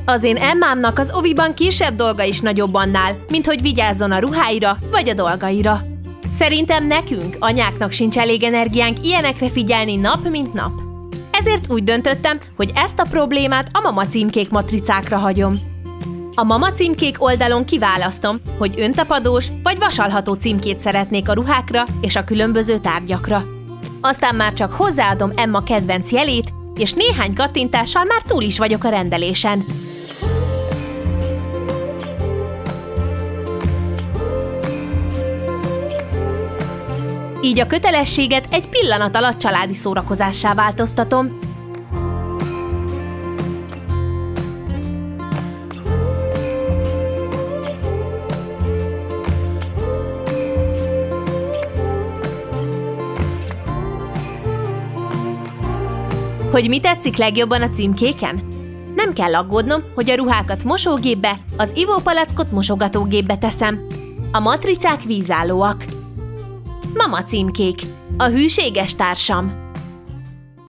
Az én Emmámnak az oviban kisebb dolga is nagyobb annál, mint hogy vigyázzon a ruháira vagy a dolgaira. Szerintem nekünk, anyáknak sincs elég energiánk ilyenekre figyelni nap mint nap. Ezért úgy döntöttem, hogy ezt a problémát a Mama címkék matricákra hagyom. A Mama címkék oldalon kiválasztom, hogy öntapadós vagy vasalható címkét szeretnék a ruhákra és a különböző tárgyakra. Aztán már csak hozzáadom Emma kedvenc jelét, és néhány kattintással már túl is vagyok a rendelésen. Így a kötelességet egy pillanat alatt családi szórakozássá változtatom. Hogy mi tetszik legjobban a címkéken? Nem kell aggódnom, hogy a ruhákat mosógépbe, az ivópalackot mosogatógépbe teszem. A matricák vízállóak. Mama címkék. A hűséges társam.